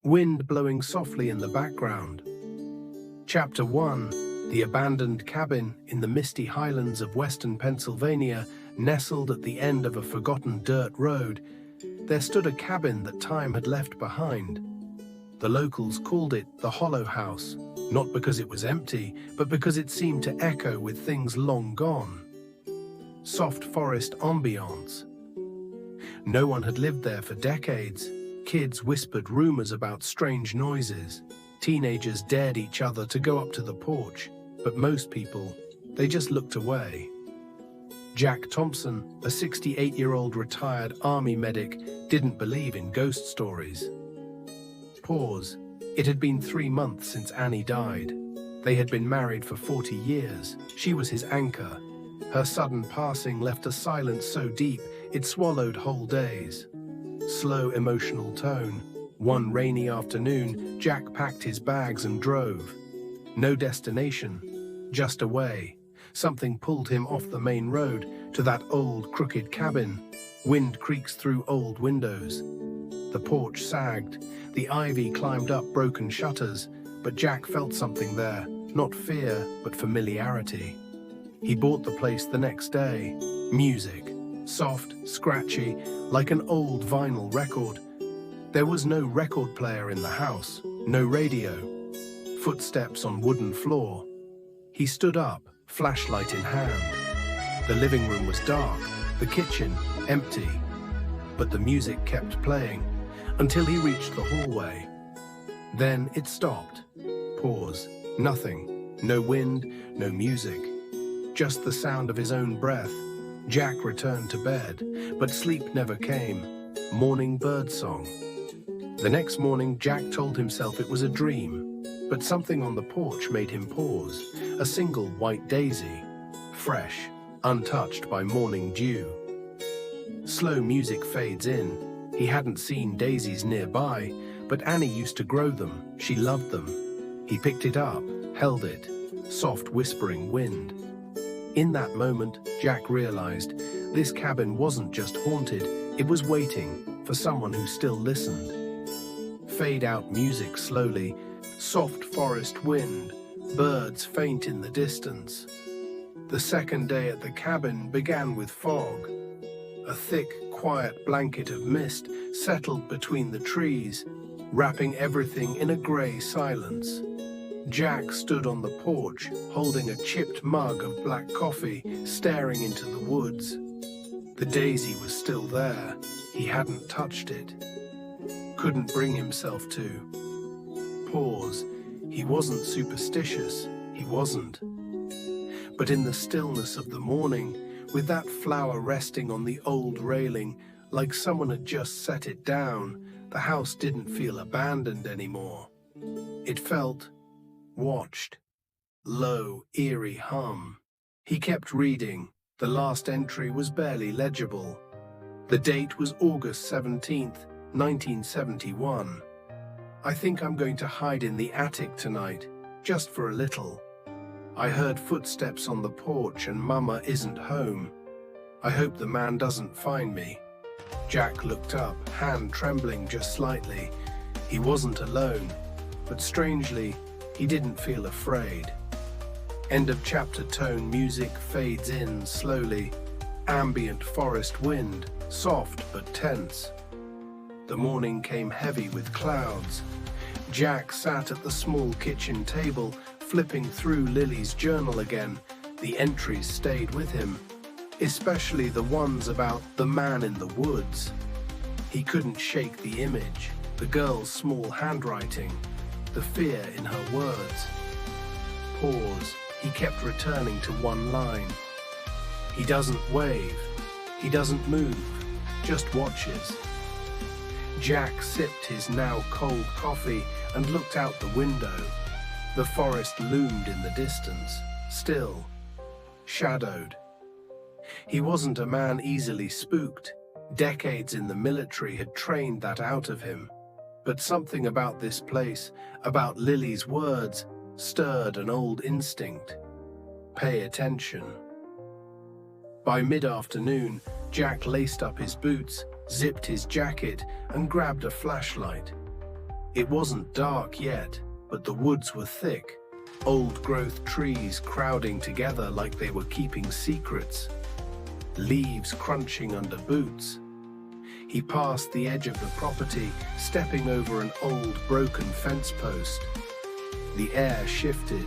wind blowing softly in the background. Chapter 1. The abandoned cabin in the misty highlands of western Pennsylvania, nestled at the end of a forgotten dirt road, there stood a cabin that time had left behind. The locals called it the Hollow House, not because it was empty, but because it seemed to echo with things long gone. Soft forest ambiance. No one had lived there for decades. Kids whispered rumors about strange noises. Teenagers dared each other to go up to the porch, but most people, they just looked away. Jack Thompson, a 68-year-old retired Army medic, didn't believe in ghost stories. Pause. It had been 3 months since Annie died. They had been married for 40 years. She was his anchor. Her sudden passing left a silence so deep it swallowed whole days. Slow emotional tone. One rainy afternoon, Jack packed his bags and drove. No destination, just away. Something pulled him off the main road to that old crooked cabin. Wind creaks through old windows. The porch sagged. The ivy climbed up broken shutters, but Jack felt something there, not fear, but familiarity. He bought the place the next day. Music. Soft, scratchy, like an old vinyl record. There was no record player in the house, no radio. Footsteps on wooden floor. He stood up, flashlight in hand. The living room was dark, the kitchen empty. But the music kept playing until he reached the hallway. Then it stopped. Pause. Nothing. No wind, no music. Just the sound of his own breath. Jack returned to bed, but sleep never came. Morning birdsong. The next morning, Jack told himself it was a dream, but something on the porch made him pause. A single white daisy, fresh, untouched by morning dew. Slow music fades in. He hadn't seen daisies nearby, but Annie used to grow them. She loved them. He picked it up, held it. Soft whispering wind. In that moment, Jack realized this cabin wasn't just haunted, it was waiting for someone who still listened. Fade out music slowly, soft forest wind, birds faint in the distance. The second day at the cabin began with fog. A thick, quiet blanket of mist settled between the trees, wrapping everything in a grey silence. Jack stood on the porch, holding a chipped mug of black coffee, staring into the woods. The daisy was still there. He hadn't touched it. Couldn't bring himself to. Pause. He wasn't superstitious. He wasn't. But in the stillness of the morning, with that flower resting on the old railing, like someone had just set it down, the house didn't feel abandoned anymore. It felt watched. Low, eerie hum. He kept reading. The last entry was barely legible. The date was August 17th, 1971. I think I'm going to hide in the attic tonight, just for a little. I heard footsteps on the porch and Mama isn't home. I hope the man doesn't find me. Jack looked up, hand trembling just slightly. He wasn't alone, but strangely, he didn't feel afraid. End of chapter. Tone music fades in slowly. Ambient forest wind, soft but tense. The morning came heavy with clouds. Jack sat at the small kitchen table, flipping through Lily's journal again. The entries stayed with him, especially the ones about the man in the woods. He couldn't shake the image, the girl's small handwriting, the fear in her words. Pause. He kept returning to one line. He doesn't wave. He doesn't move. Just watches. Jack sipped his now cold coffee and looked out the window. The forest loomed in the distance, still, shadowed. He wasn't a man easily spooked. Decades in the military had trained that out of him. But something about this place, about Lily's words, stirred an old instinct. Pay attention. By mid-afternoon, Jack laced up his boots, zipped his jacket, and grabbed a flashlight. It wasn't dark yet, but the woods were thick, old-growth trees crowding together like they were keeping secrets, leaves crunching under boots. He passed the edge of the property, stepping over an old, broken fence post. The air shifted,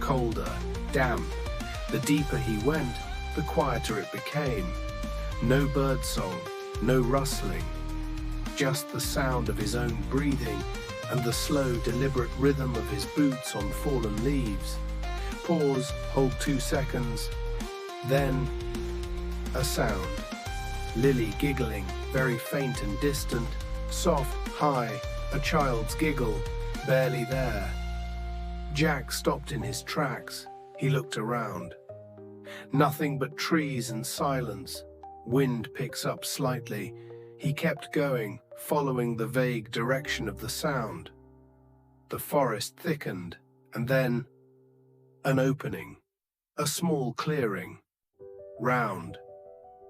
colder, damp. The deeper he went, the quieter it became. No birdsong, no rustling, just the sound of his own breathing and the slow, deliberate rhythm of his boots on fallen leaves. Pause, hold 2 seconds. Then, a sound. Lily giggling, very faint and distant, soft, high, a child's giggle, barely there. Jack stopped in his tracks. He looked around. Nothing but trees and silence. Wind picks up slightly. He kept going, following the vague direction of the sound. The forest thickened, and then an opening, a small clearing, round,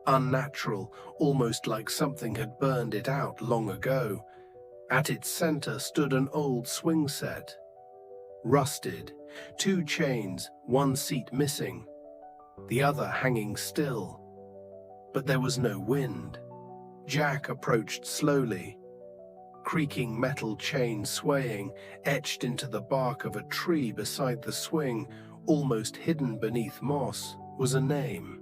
unnatural, almost like something had burned it out long ago. At its center stood an old swing set, rusted, 2 chains, 1 seat missing, the other hanging still. But there was no wind. Jack approached slowly. Creaking metal chain swaying, etched into the bark of a tree beside the swing, almost hidden beneath moss, was a name.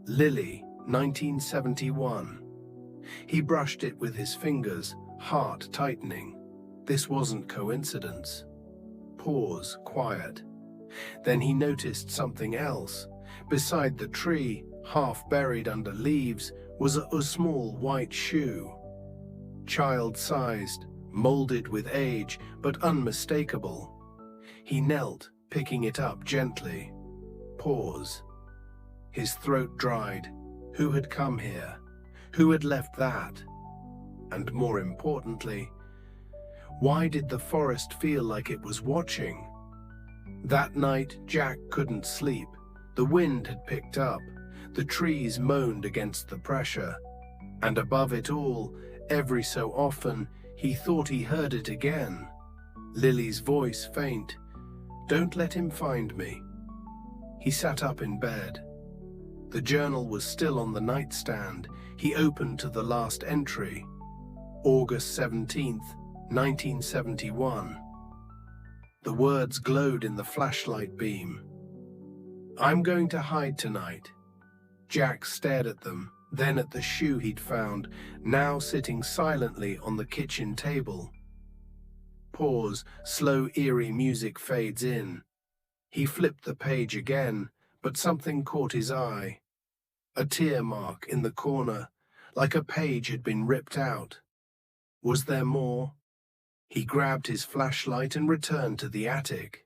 Lily, 1971. He brushed it with his fingers, heart tightening. This wasn't coincidence. Pause, quiet. Then he noticed something else. Beside the tree, half buried under leaves, was a small white shoe. Child-sized, molded with age, but unmistakable. He knelt, picking it up gently. Pause. His throat dried. Who had come here? Who had left that? And more importantly, why did the forest feel like it was watching? That night, Jack couldn't sleep. The wind had picked up. The trees moaned against the pressure. And above it all, every so often, he thought he heard it again. Lily's voice faint. "Don't let him find me." He sat up in bed. The journal was still on the nightstand. He opened to the last entry. August 17th, 1971. The words glowed in the flashlight beam. "I'm going to hide tonight." Jack stared at them, then at the shoe he'd found, now sitting silently on the kitchen table. Pause, slow, eerie music fades in. He flipped the page again, but something caught his eye. A tear mark in the corner, like a page had been ripped out. Was there more? He grabbed his flashlight and returned to the attic.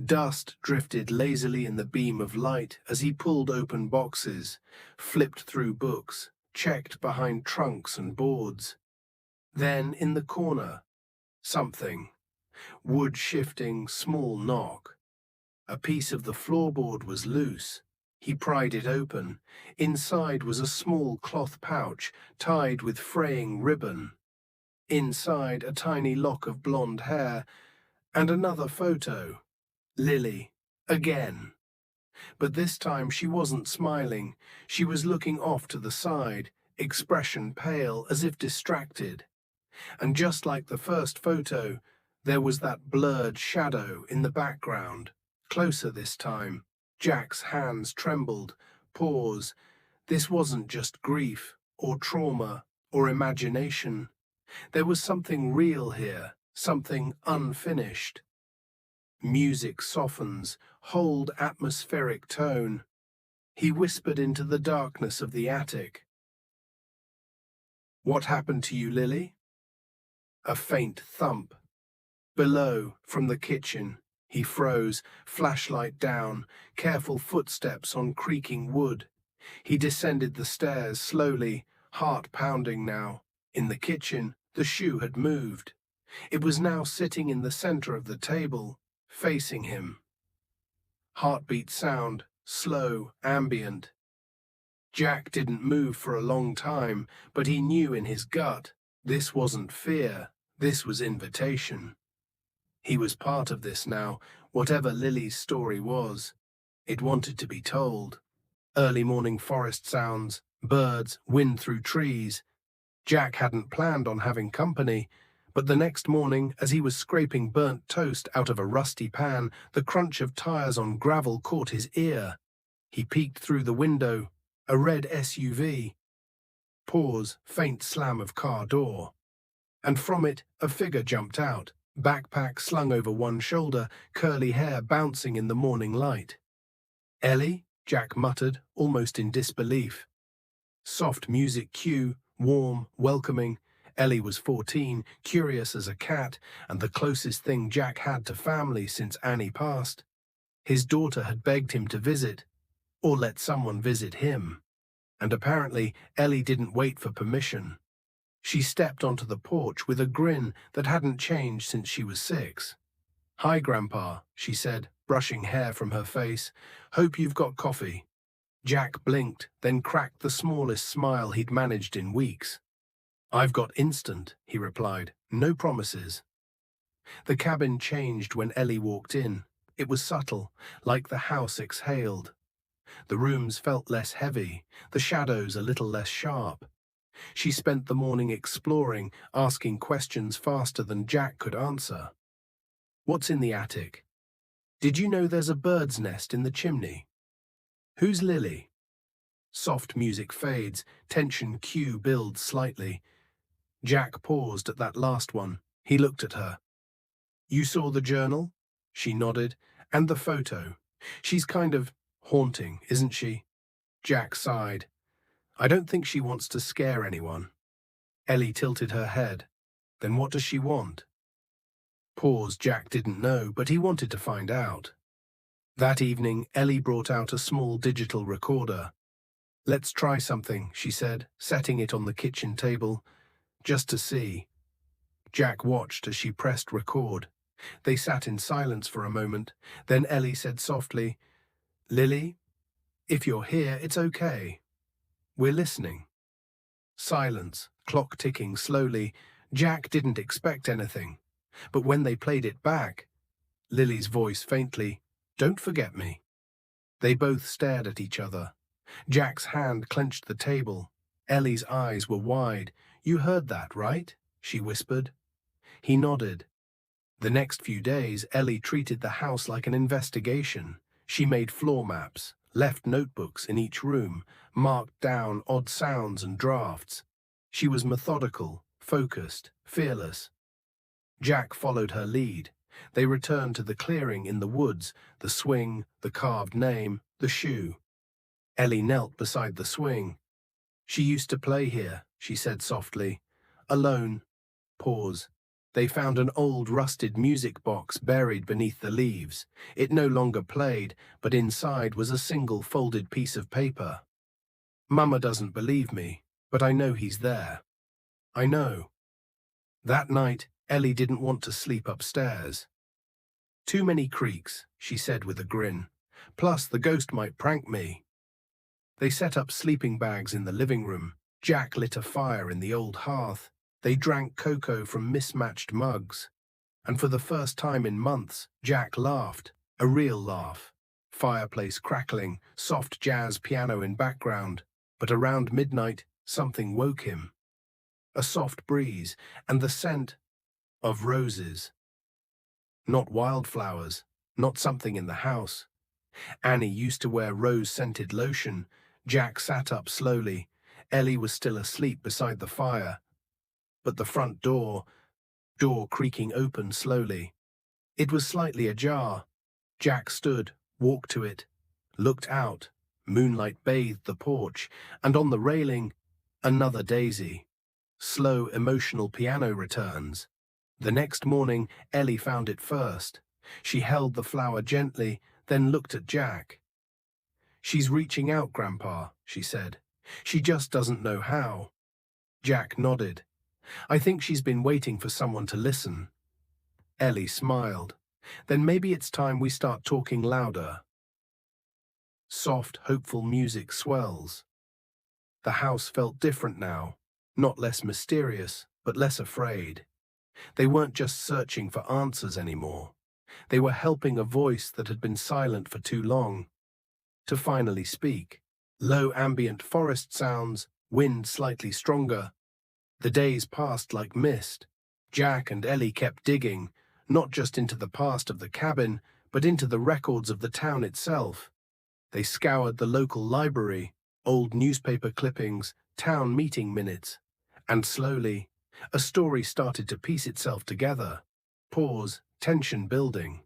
Dust drifted lazily in the beam of light as he pulled open boxes, flipped through books, checked behind trunks and boards. Then, in the corner, something. Wood shifting, small knock. A piece of the floorboard was loose. He pried it open. Inside was a small cloth pouch tied with fraying ribbon. Inside, a tiny lock of blonde hair and another photo. Lily, again. But this time she wasn't smiling. She was looking off to the side, expression pale, as if distracted. And just like the first photo, there was that blurred shadow in the background, closer this time. Jack's hands trembled. Pause. This wasn't just grief, or trauma, or imagination. There was something real here, something unfinished. Music softens, hold atmospheric tone. He whispered into the darkness of the attic. "What happened to you, Lily?" A faint thump. Below, from the kitchen, he froze, flashlight down, careful footsteps on creaking wood. He descended the stairs slowly, heart pounding now. In the kitchen, the shoe had moved. It was now sitting in the center of the table, facing him. Heartbeat sound, slow, ambient. Jack didn't move for a long time, but he knew in his gut this wasn't fear. This was invitation. He was part of this now, whatever Lily's story was. It wanted to be told. Early morning forest sounds, birds, wind through trees. Jack hadn't planned on having company, but the next morning, as he was scraping burnt toast out of a rusty pan, the crunch of tires on gravel caught his ear. He peeked through the window. A red SUV. Pause, faint slam of car door. And from it, a figure jumped out, backpack slung over one shoulder, curly hair bouncing in the morning light. "Ellie?" Jack muttered, almost in disbelief. Soft music cue, warm, welcoming. Ellie was 14, curious as a cat, and the closest thing Jack had to family since Annie passed. His daughter had begged him to visit, or let someone visit him. And apparently, Ellie didn't wait for permission. She stepped onto the porch with a grin that hadn't changed since she was 6. "Hi, Grandpa," she said, brushing hair from her face. "Hope you've got coffee." Jack blinked, then cracked the smallest smile he'd managed in weeks. "I've got instant," he replied. "No promises." The cabin changed when Ellie walked in. It was subtle, like the house exhaled. The rooms felt less heavy, the shadows a little less sharp. She spent the morning exploring, asking questions faster than Jack could answer. "What's in the attic? Did you know there's a bird's nest in the chimney? Who's Lily?" Soft music fades, tension cue builds slightly. Jack paused at that last one. He looked at her. "You saw the journal?" She nodded. "And the photo. She's kind of haunting, isn't she?" Jack sighed. "I don't think she wants to scare anyone." Ellie tilted her head. "Then what does she want?" Pause. Jack didn't know, but he wanted to find out. That evening, Ellie brought out a small digital recorder. "Let's try something," she said, setting it on the kitchen table. "Just to see." Jack watched as she pressed record. They sat in silence for a moment. Then Ellie said softly, "Lily, if you're here, it's okay. We're listening." Silence, clock ticking slowly. Jack didn't expect anything. But when they played it back, Lily's voice faintly, "Don't forget me." They both stared at each other. Jack's hand clenched the table. Ellie's eyes were wide. "You heard that, right?" she whispered. He nodded. The next few days, Ellie treated the house like an investigation. She made floor maps, left notebooks in each room, marked down odd sounds and drafts. She was methodical, focused, fearless. Jack followed her lead. They returned to the clearing in the woods, the swing, the carved name, the shoe. Ellie knelt beside the swing. "She used to play here," she said softly. "Alone." Pause. They found an old rusted music box buried beneath the leaves. It no longer played, but inside was a single folded piece of paper. "Mama doesn't believe me, but I know he's there. I know." That night, Ellie didn't want to sleep upstairs. "Too many creaks," she said with a grin. "Plus, the ghost might prank me." They set up sleeping bags in the living room. Jack lit a fire in the old hearth. They drank cocoa from mismatched mugs. And for the first time in months, Jack laughed, a real laugh. Fireplace crackling, soft jazz piano in background. But around midnight, something woke him. A soft breeze, and the scent of roses. Not wildflowers, not something in the house. Annie used to wear rose-scented lotion. Jack sat up slowly. Ellie was still asleep beside the fire. But the front door creaking open slowly. It was slightly ajar. Jack stood, walked to it, looked out. Moonlight bathed the porch, and on the railing, another daisy. Slow, emotional piano returns. The next morning, Ellie found it first. She held the flower gently, then looked at Jack. "She's reaching out, Grandpa," she said. "She just doesn't know how." Jack nodded. "I think she's been waiting for someone to listen." Ellie smiled. "Then maybe it's time we start talking louder." Soft, hopeful music swells. The house felt different now, not less mysterious, but less afraid. They weren't just searching for answers anymore. They were helping a voice that had been silent for too long to finally speak. Low ambient forest sounds, wind slightly stronger. The days passed like mist. Jack and Ellie kept digging, not just into the past of the cabin, but into the records of the town itself. They scoured the local library, old newspaper clippings, town meeting minutes, and slowly, a story started to piece itself together. Pause, tension building.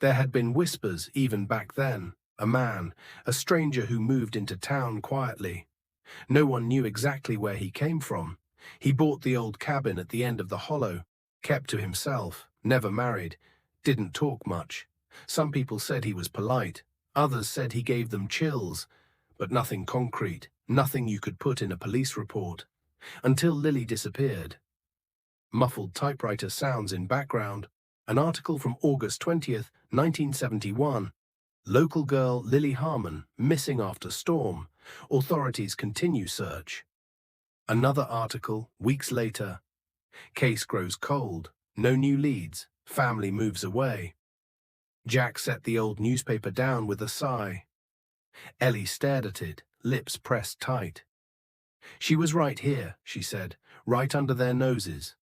There had been whispers even back then. A man, a stranger who moved into town quietly. No one knew exactly where he came from. He bought the old cabin at the end of the hollow, kept to himself, never married, didn't talk much. Some people said he was polite, others said he gave them chills, but nothing concrete, nothing you could put in a police report. Until Lily disappeared. Muffled typewriter sounds in background. An article from August 20th, 1971. Local girl Lily Harmon missing after storm. Authorities continue search. Another article, weeks later. Case grows cold. No new leads. Family moves away. Jack set the old newspaper down with a sigh. Ellie stared at it, lips pressed tight. She was right here, she said, right under their noses.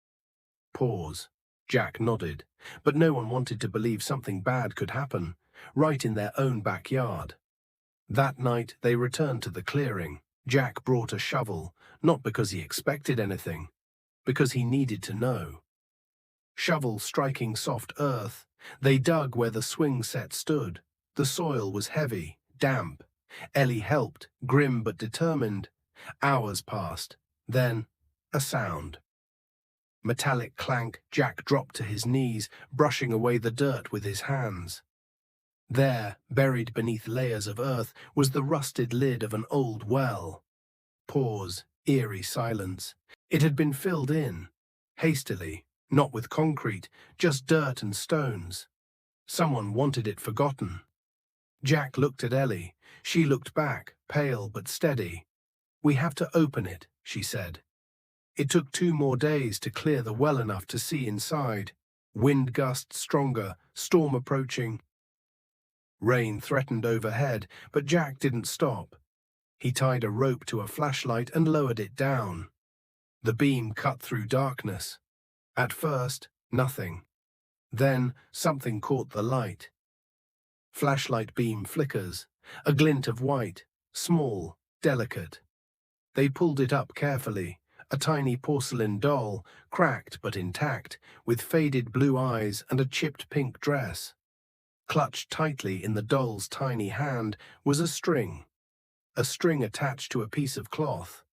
Pause. Jack nodded, but no one wanted to believe something bad could happen, right in their own backyard. That night they returned to the clearing. Jack brought a shovel, not because he expected anything, because he needed to know. Shovel striking soft earth, they dug where the swing set stood. The soil was heavy, damp. Ellie helped, grim but determined. Hours passed. Then, a sound. Metallic clank. Jack dropped to his knees, brushing away the dirt with his hands. There, buried beneath layers of earth, was the rusted lid of an old well. Pause, eerie silence. It had been filled in, hastily, not with concrete, just dirt and stones. Someone wanted it forgotten. Jack looked at Ellie. She looked back, pale but steady. "We have to open it," she said. It took 2 more days to clear the well enough to see inside. Wind gusts stronger, storm approaching. Rain threatened overhead, but Jack didn't stop. He tied a rope to a flashlight and lowered it down. The beam cut through darkness. At first, nothing. Then, something caught the light. Flashlight beam flickers, a glint of white, small, delicate. They pulled it up carefully, a tiny porcelain doll, cracked but intact, with faded blue eyes and a chipped pink dress. Clutched tightly in the doll's tiny hand was a string attached to a piece of cloth.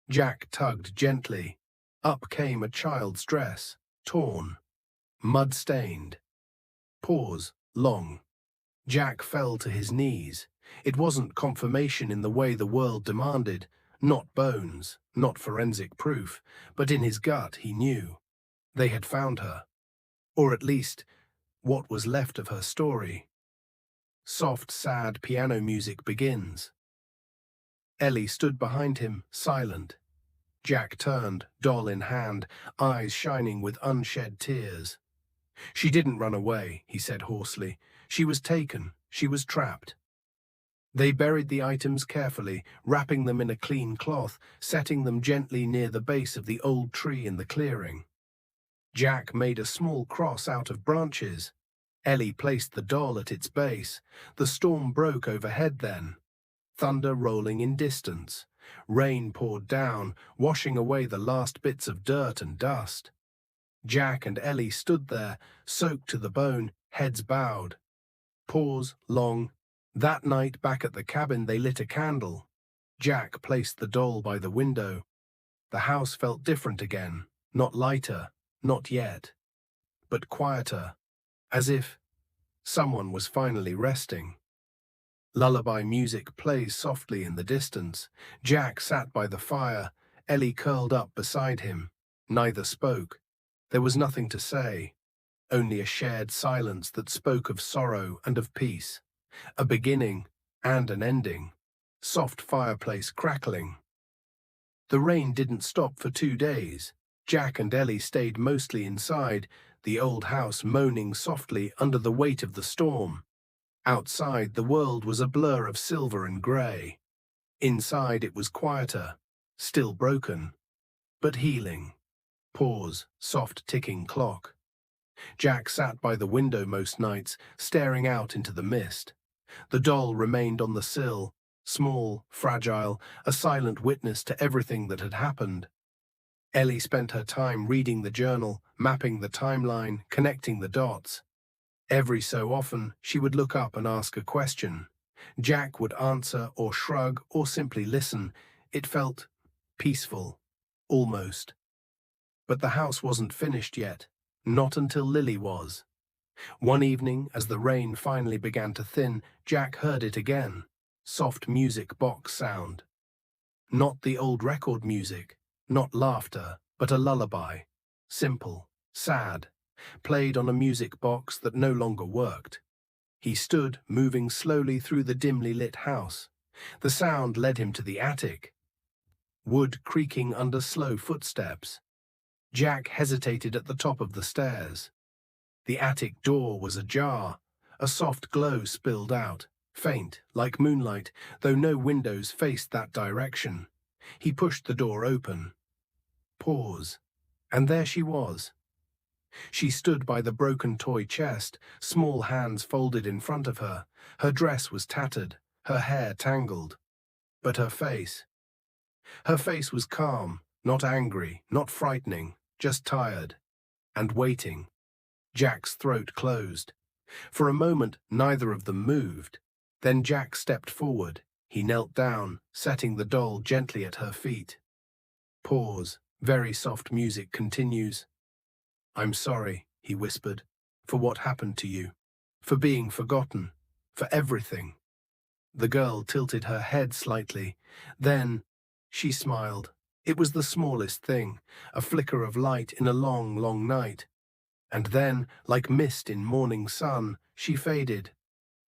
Jack tugged gently. Up came a child's dress, torn, mud-stained. Pause, long. Jack fell to his knees. It wasn't confirmation in the way the world demanded, not bones, not forensic proof, but in his gut he knew. They had found her. Or at least, what was left of her story. Soft, sad piano music begins. Ellie stood behind him, silent. Jack turned, doll in hand, eyes shining with unshed tears. "She didn't run away," he said hoarsely. "She was taken. She was trapped." They buried the items carefully, wrapping them in a clean cloth, setting them gently near the base of the old tree in the clearing. Jack made a small cross out of branches. Ellie placed the doll at its base. The storm broke overhead then. Thunder rolling in distance. Rain poured down, washing away the last bits of dirt and dust. Jack and Ellie stood there, soaked to the bone, heads bowed. Pause, long. That night back at the cabin they lit a candle. Jack placed the doll by the window. The house felt different again, not lighter, not yet, but quieter, as if someone was finally resting. Lullaby music plays softly in the distance. Jack sat by the fire, Ellie curled up beside him. Neither spoke. There was nothing to say, only a shared silence that spoke of sorrow and of peace, a beginning and an ending. Soft fireplace crackling. The rain didn't stop for 2 days. Jack and Ellie stayed mostly inside, the old house moaning softly under the weight of the storm. Outside, the world was a blur of silver and grey. Inside, it was quieter, still broken, but healing. Pause, soft ticking clock. Jack sat by the window most nights, staring out into the mist. The doll remained on the sill, small, fragile, a silent witness to everything that had happened. Ellie spent her time reading the journal, mapping the timeline, connecting the dots. Every so often, she would look up and ask a question. Jack would answer or shrug or simply listen. It felt peaceful, almost. But the house wasn't finished yet, not until Lily was. One evening, as the rain finally began to thin, Jack heard it again. Soft music box sound. Not the old record music, not laughter, but a lullaby. Simple, sad, played on a music box that no longer worked. He stood, moving slowly through the dimly lit house. The sound led him to the attic. Wood creaking under slow footsteps. Jack hesitated at the top of the stairs. The attic door was ajar. A soft glow spilled out, faint, like moonlight, though no windows faced that direction. He pushed the door open. Pause. And there she was. She stood by the broken toy chest, small hands folded in front of her. Her dress was tattered, her hair tangled. But her face was calm, not angry, not frightening, just tired. And waiting. Jack's throat closed. For a moment, neither of them moved. Then Jack stepped forward. He knelt down, setting the doll gently at her feet. Pause. Very soft music continues. "I'm sorry," he whispered, "for what happened to you, for being forgotten, for everything." The girl tilted her head slightly. Then she smiled. It was the smallest thing, a flicker of light in a long, long night. And then, like mist in morning sun, she faded.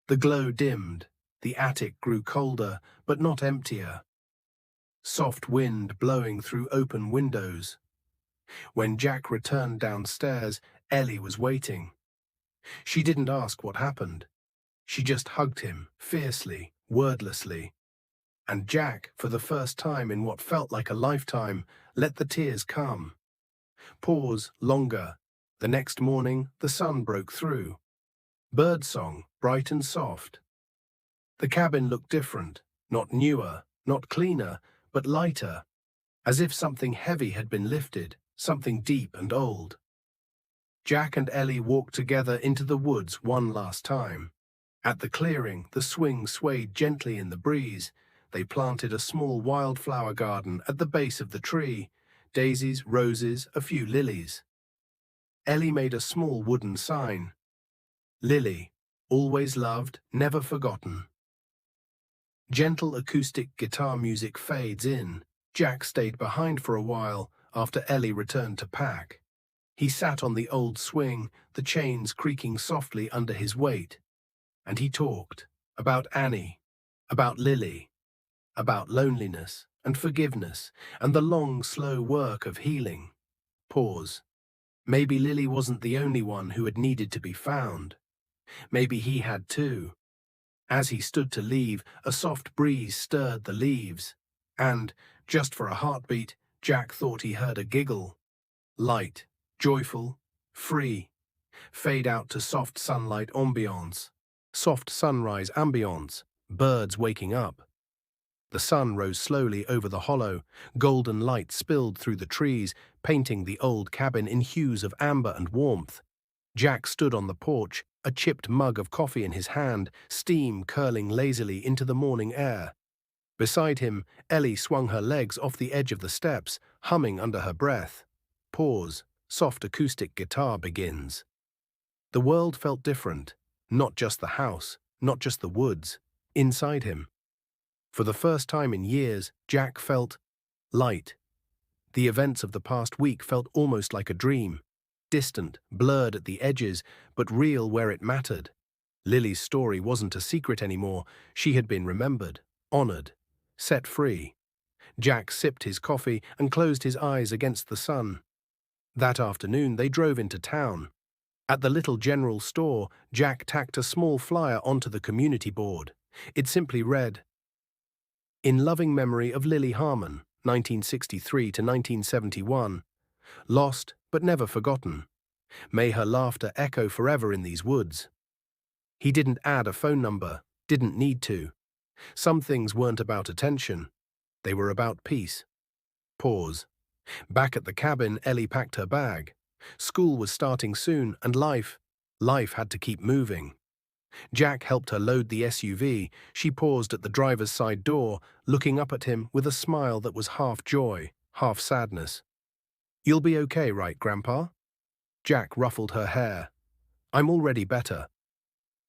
The glow dimmed. The attic grew colder, but not emptier. Soft wind blowing through open windows. When Jack returned downstairs, Ellie was waiting. She didn't ask what happened. She just hugged him, fiercely, wordlessly. And Jack, for the first time in what felt like a lifetime, let the tears come. Pause, longer. The next morning, the sun broke through. Birdsong, bright and soft. The cabin looked different, not newer, not cleaner, but lighter, as if something heavy had been lifted, something deep and old. Jack and Ellie walked together into the woods one last time. At the clearing, the swing swayed gently in the breeze. They planted a small wildflower garden at the base of the tree, daisies, roses, a few lilies. Ellie made a small wooden sign. Lily, always loved, never forgotten. Gentle acoustic guitar music fades in. Jack stayed behind for a while after Ellie returned to pack. He sat on the old swing, the chains creaking softly under his weight. And he talked about Annie, about Lily, about loneliness and forgiveness and the long, slow work of healing. Pause. Maybe Lily wasn't the only one who had needed to be found. Maybe he had too. As he stood to leave, a soft breeze stirred the leaves, and, just for a heartbeat, Jack thought he heard a giggle. Light, joyful, free, fade out to soft sunlight ambiance, soft sunrise ambiance, birds waking up. The sun rose slowly over the hollow, golden light spilled through the trees, painting the old cabin in hues of amber and warmth. Jack stood on the porch, a chipped mug of coffee in his hand, steam curling lazily into the morning air. Beside him, Ellie swung her legs off the edge of the steps, humming under her breath. Pause. Soft acoustic guitar begins. The world felt different. Not just the house, not just the woods. Inside him. For the first time in years, Jack felt light. The events of the past week felt almost like a dream. Distant, blurred at the edges, but real where it mattered. Lily's story wasn't a secret anymore. She had been remembered, honored, set free. Jack sipped his coffee and closed his eyes against the sun. That afternoon, they drove into town. At the little general store, Jack tacked a small flyer onto the community board. It simply read, "In loving memory of Lily Harmon, 1963 to 1971, lost but never forgotten. May her laughter echo forever in these woods." He didn't add a phone number, didn't need to. Some things weren't about attention. They were about peace. Pause. Back at the cabin, Ellie packed her bag. School was starting soon, and life had to keep moving. Jack helped her load the SUV. She paused at the driver's side door, looking up at him with a smile that was half joy, half sadness. "You'll be okay, right, Grandpa?" Jack ruffled her hair. "I'm already better."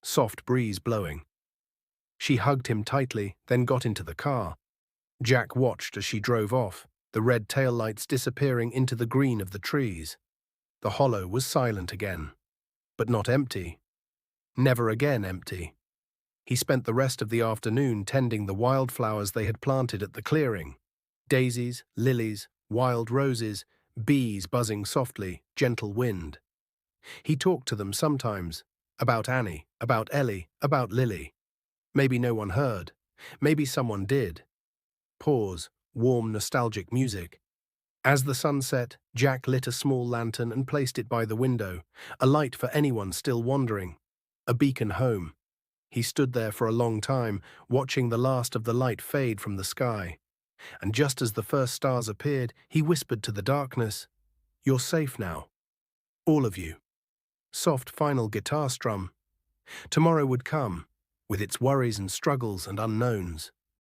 Soft breeze blowing. She hugged him tightly, then got into the car. Jack watched as she drove off, the red taillights disappearing into the green of the trees. The hollow was silent again, but not empty. Never again empty. He spent the rest of the afternoon tending the wildflowers they had planted at the clearing. Daisies, lilies, wild roses, bees buzzing softly, gentle wind. He talked to them sometimes, about Annie, about Ellie, about Lily. Maybe no one heard. Maybe someone did. Pause, warm, nostalgic music. As the sun set, Jack lit a small lantern and placed it by the window, a light for anyone still wandering. A beacon home. He stood there for a long time, watching the last of the light fade from the sky. And just as the first stars appeared, he whispered to the darkness, "You're safe now. All of you." Soft final guitar strum. Tomorrow would come, with its worries and struggles and unknowns.